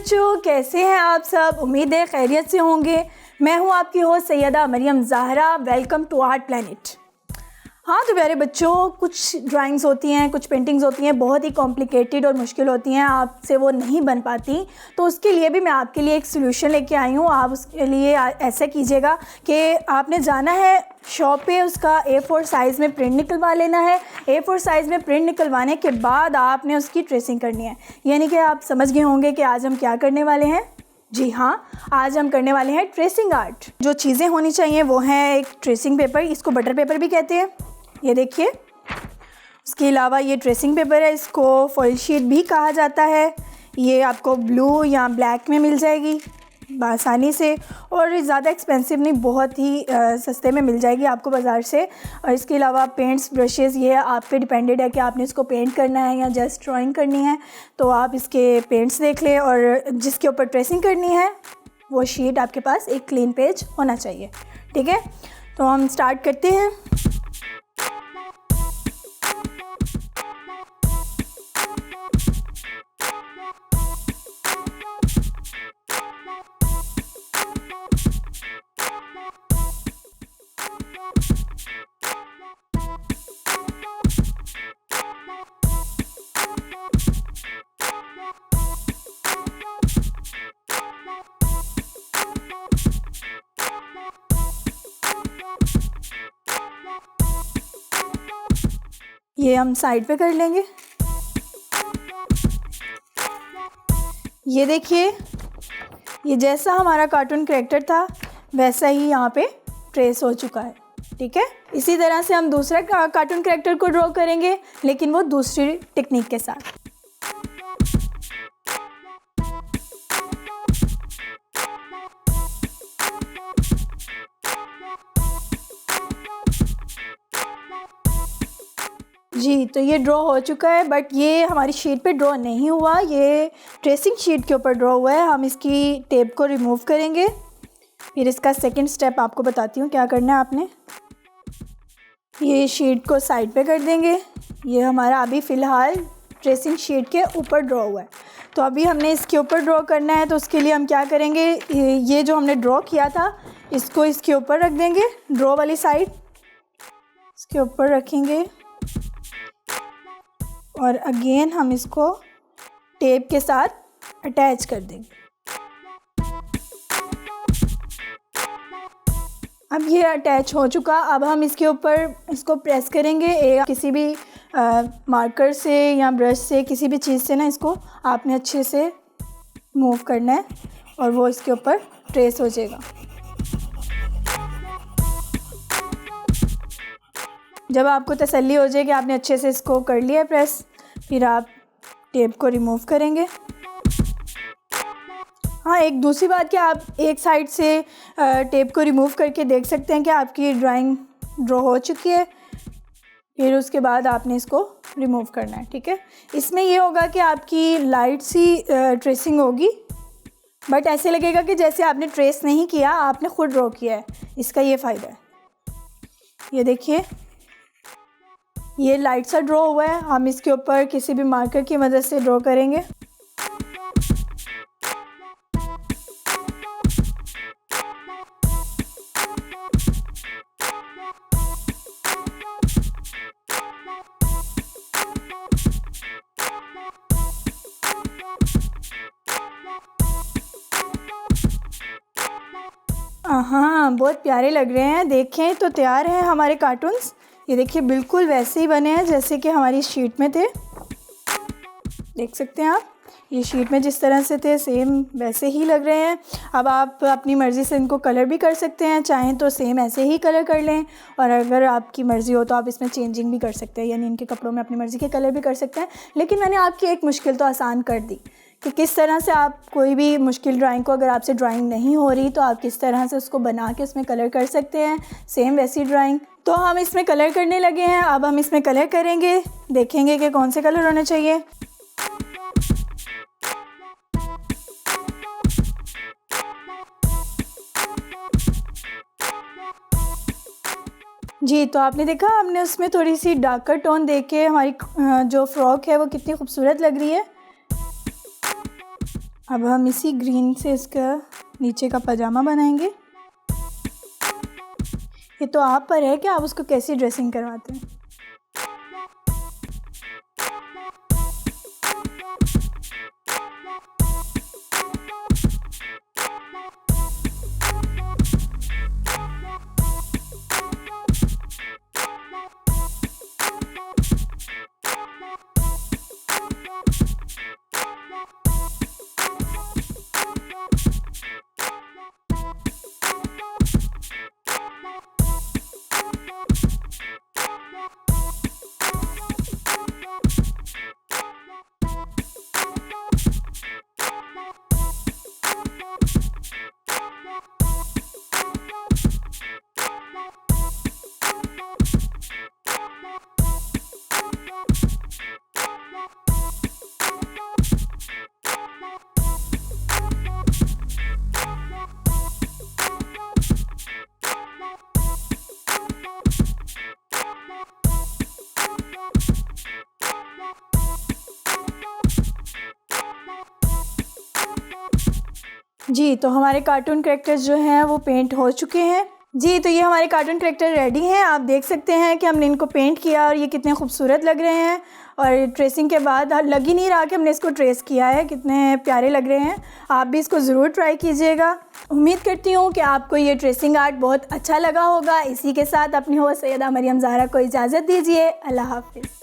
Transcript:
बच्चों, कैसे हैं आप सब। उम्मीद है खैरियत से होंगे। मैं हूं आपकी host Syeda Maryam Zahra. Welcome to Art Planet. हाँ तो प्यारे बच्चों, कुछ ड्राइंग्स होती हैं, कुछ पेंटिंग्स होती हैं, बहुत ही कॉम्प्लिकेटेड और मुश्किल होती हैं, आपसे वो नहीं बन पाती। तो उसके लिए भी मैं आपके लिए एक सलूशन लेके आई हूँ। आप उसके लिए ऐसा कीजिएगा कि आपने जाना है शॉप पे, उसका A4 साइज़ में प्रिंट निकलवा लेना है। A4 साइज़ में प्रिंट निकलवाने के बाद आपने उसकी ट्रेसिंग करनी है। यानी कि आप समझ गए होंगे कि आज हम क्या करने वाले हैं। जी हाँ, आज हम करने वाले हैं ट्रेसिंग आर्ट। जो चीज़ें होनी चाहिए वो हैं एक ट्रेसिंग पेपर, इसको बटर पेपर भी कहते हैं, ये देखिए। उसके अलावा ये ट्रेसिंग पेपर है, इसको फॉइल शीट भी कहा जाता है। ये आपको ब्लू या ब्लैक में मिल जाएगी आसानी से, और ज़्यादा एक्सपेंसिव नहीं, बहुत ही सस्ते में मिल जाएगी आपको बाज़ार से। और इसके अलावा पेंट्स, ब्रशेज़, ये आप पे डिपेंडेड है कि आपने इसको पेंट करना है या जस्ट ड्राइंग करनी है। तो आप इसके पेंट्स देख लें, और जिसके ऊपर ट्रेसिंग करनी है वो शीट आपके पास एक क्लीन पेज होना चाहिए। ठीक है, तो हम स्टार्ट करते हैं। ये हम साइड पे कर लेंगे। ये देखिए, ये जैसा हमारा कार्टून कैरेक्टर था वैसा ही यहाँ पे ट्रेस हो चुका है। ठीक है, इसी तरह से हम दूसरा कार्टून कैरेक्टर को ड्रॉ करेंगे, लेकिन वो दूसरी टेक्निक के साथ। जी, तो ये ड्रॉ हो चुका है, बट ये हमारी शीट पे ड्रॉ नहीं हुआ, ये ट्रेसिंग शीट के ऊपर ड्रॉ हुआ है। हम इसकी टेप को रिमूव करेंगे। फिर इसका सेकंड स्टेप आपको बताती हूँ क्या करना है आपने। ये शीट को साइड पे कर देंगे। ये हमारा अभी फ़िलहाल ट्रेसिंग शीट के ऊपर ड्रॉ हुआ है। तो अभी हमने इसके ऊपर ड्रॉ करना है, तो उसके लिए हम क्या करेंगे, ये जो हमने ड्रॉ किया था इसको इसके ऊपर रख देंगे। ड्रॉ वाली साइड इसके ऊपर रखेंगे, और अगेन हम इसको टेप के साथ अटैच कर देंगे। अब ये अटैच हो चुका। अब हम इसके ऊपर इसको प्रेस करेंगे किसी भी मार्कर से या ब्रश से, किसी भी चीज़ से ना इसको आपने अच्छे से मूव करना है, और वो इसके ऊपर ट्रेस हो जाएगा। जब आपको तसल्ली हो जाए कि आपने अच्छे से इसको कर लिया है प्रेस, फिर आप टेप को रिमूव करेंगे। हाँ, एक दूसरी बात कि आप एक साइड से टेप को रिमूव करके देख सकते हैं कि आपकी ड्राइंग ड्रॉ हो चुकी है। फिर उसके बाद आपने इसको रिमूव करना है। ठीक है, इसमें ये होगा कि आपकी लाइट सी ट्रेसिंग होगी, बट ऐसे लगेगा कि जैसे आपने ट्रेस नहीं किया, आपने खुद ड्रॉ किया है। इसका ये फ़ायदा है। ये देखिए, ये लाइट सा ड्रॉ हुआ है। हम इसके ऊपर किसी भी मार्कर की मदद से ड्रॉ करेंगे। हाँ, बहुत प्यारे लग रहे हैं। देखें तो तैयार हैं हमारे कार्टून्स। ये देखिए, बिल्कुल वैसे ही बने हैं जैसे कि हमारी शीट में थे। देख सकते हैं आप, ये शीट में जिस तरह से थे सेम वैसे ही लग रहे हैं। अब आप अपनी मर्ज़ी से इनको कलर भी कर सकते हैं, चाहें तो सेम ऐसे ही कलर कर लें, और अगर आपकी मर्ज़ी हो तो आप इसमें चेंजिंग भी कर सकते हैं, यानी इनके कपड़ों में अपनी मर्ज़ी के कलर भी कर सकते हैं। लेकिन मैंने आपकी एक मुश्किल तो आसान कर दी कि किस तरह से आप कोई भी मुश्किल ड्राइंग को, अगर आपसे ड्राइंग नहीं हो रही तो आप किस तरह से उसको बना के उसमें कलर कर सकते हैं, सेम वैसी ड्राइंग। तो हम इसमें कलर करने लगे हैं। अब हम इसमें कलर करेंगे, देखेंगे कि कौन से कलर होने चाहिए। जी, तो आपने देखा, हमने उसमें थोड़ी सी डार्कर टोन दे के हमारी जो फ्रॉक है वो कितनी खूबसूरत लग रही है। अब हम इसी ग्रीन से इसका नीचे का पजामा बनाएंगे। ये तो आप पर है कि आप उसको कैसी ड्रेसिंग करवाते हैं। जी, तो हमारे कार्टून कैरेक्टर्स जो हैं वो पेंट हो चुके हैं। जी, तो ये हमारे कार्टून कैरेक्टर रेडी हैं। आप देख सकते हैं कि हमने इनको पेंट किया और ये कितने खूबसूरत लग रहे हैं, और ट्रेसिंग के बाद लग ही नहीं रहा कि हमने इसको ट्रेस किया है। कितने प्यारे लग रहे हैं। आप भी इसको ज़रूर ट्राई कीजिएगा। उम्मीद करती हूँ कि आपको ये ट्रेसिंग आर्ट बहुत अच्छा लगा होगा। इसी के साथ अपनी होस्ट सैयदा मरियम ज़हरा को इजाज़त दीजिए। अल्लाह हाफ़िज़।